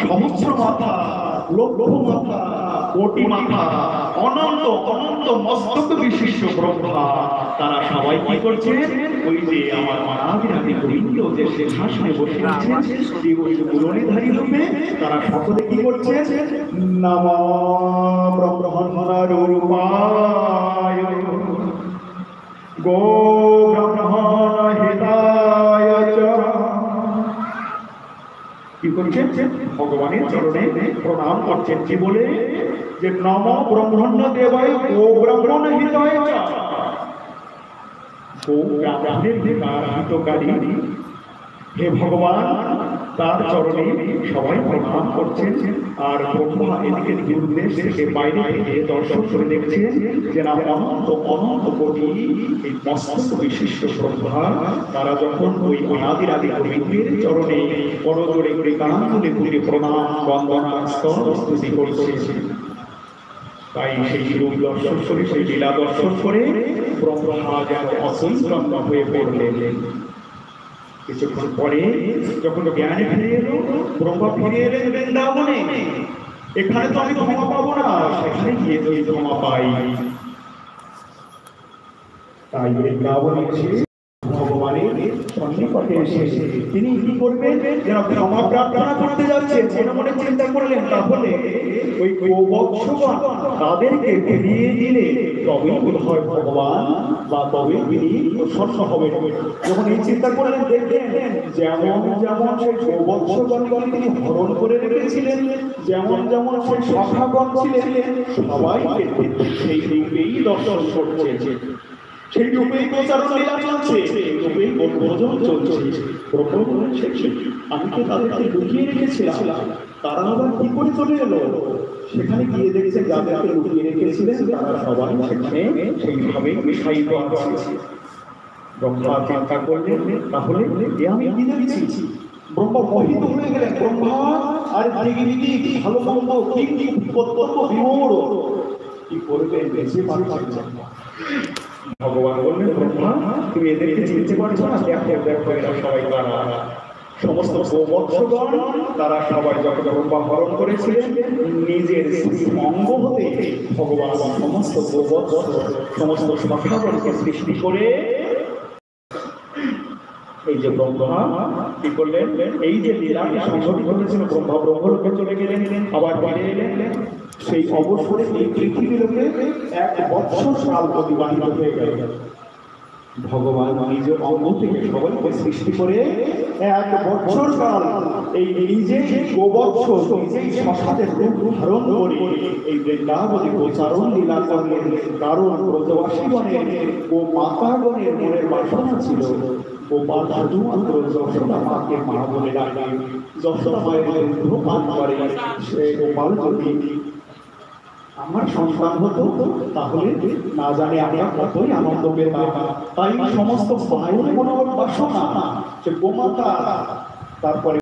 সমুদ্র মাথা, লক্ষ মাথা, কোটি মাথা, অনন্ত অনন্ত মস্তক বিশিষ্ট ব্রহ্মা, তারা সবাই কি করছে? ওই যে আমার অনাদিরাদি গোবিন্দ যে সিংহাসনে বসে আছেন, ওই মুরলীধারী রূপে তারা সকলে কি করছে? নমো ব্রহ্মণরূপায় গো ব্রহ্মণ হিতায় চ। কি করছেন? ভগবানের চরণে প্রণাম করছেন। কি বলে? যে নম ব্রহ্মণ্য দেবায় গো ব্রাহ্মণ হিতায় চ। গো ব্রাহ্মণের হিতকারী হে ভগবান, তার চরণে সবাই প্রণাম করছেন। আর ব্রহ্মা এদিকে নির্দেশ থেকে বাইরে থেকে দর্শন করে দেখছেন যে না, অনন্ত অনন্ত কোটি এই মস্তক বিশিষ্ট ব্রহ্মা তারা যখন ওই অনাদিরাদি গোবিন্দের চরণে করজোড়ে করে কানান্তলে পুরে প্রণাম বন্দনা স্তবস্তুতি করছে। তাই সেই রূপ দর্শন করে, সেই লীলা দর্শন করে ব্রহ্মা যেন অসংলগ্ন হয়ে পড়লেন। কিছুক্ষণ পরে যখন জ্ঞান ফিরে এলো, ব্রহ্মা ফিরে এলেন বৃন্দাবনে। এখানে তো আমি ক্ষমা পাবো না, সেখানে গিয়ে তো ক্ষমা পাই। তাই বৃন্দাবনে এসে ভগবানের সন্নিকটে এসে তিনি কি করবেন? যেন ক্ষমা প্রার্থনা করতে যাচ্ছেন, মনে মনে চিন্তা করলেন তাহলে ওই গোবৎসগণ তাদেরকে ফিরিয়ে দিলে তবেই বোধহয় ভগবান বা তবে তিনি প্রসন্ন হবেন। যখন এই চিন্তা করলেন, দেখলেন যেমন যেমন সেই গোবৎসগণকে তিনি হরণ করে রেখেছিলেন, যেমন যেমন সেই সখাগণ ছিলেন, সবাইকে সেই রূপেই দর্শন করছে, সেই রূপেই প্রচারণ লীলা চলছে, সেই রূপেই ভজন চলছে। ব্রহ্ম বলছে, আমি তো তাদেরকে লুকিয়ে রেখেছিলাম, তারা আবার কি করে চলে এলো? সেখানে গিয়ে দেখছে যাদেরকে লুকিয়ে রেখেছিলেন তারা সবাই সেখানে সেইভাবেই মিশাইত আছে। ব্রহ্মা চিন্তা করলেন, তাহলে এ আমি কি দেখছি? ব্রহ্মা মোহিত হয়ে গেলেন। ব্রহ্মা আর দিগদিগি ভালো মন্দ কি কর্তব্য বিমূঢ়, কি করবেন বেশি পারছেন না। ভগবান বললেন, ব্রহ্মা তুমি এদেরকে চিনতে পারছো না? দেখো দেখো এরা সবাই কারা। সমস্ত গোবৎসগণ তারা সবাই যখন ব্রহ্মা হরণ করেছিলেন, নিজের অঙ্গ হতে ভগবান সমস্ত গোবৎস সমস্ত সখাগণকে সৃষ্টি করে এই যে ব্রহ্মা কি করলেন? এই যে লীলাকে সংঘটিত হয়েছিল, ব্রহ্মা ব্রহ্মলোকে চলে গেলেন, আবার ফিরে এলেন। সেই অবসরে এই পৃথিবীলোকে 1 বৎসর কাল অতিবাহিত হয়ে গেল। ভগবান নিজের অঙ্গ থেকে সবাইকে সৃষ্টি করে 1 বৎসর কাল এই নিজেই গোবৎস নিজেই সখাদের রূপ ধারণ করে এই বৃন্দাবনে গোচারণ লীলা করলেন। কারণ ব্রজবাসীগণের ও মাতাগণের মনের বাসনা ছিল গোপাল শুধুমাত্র যশোদা মাকে মা বলে ডাকে, যশোদা মায়ের দুধ পান করে। সে গোপাল যদি আমার সন্তান হতো তাহলে না জানে আমরা কতই আনন্দ পেতাম। তাই সমস্ত মায়ের মনোবল বাসনা যে গোমাতা, তারপরে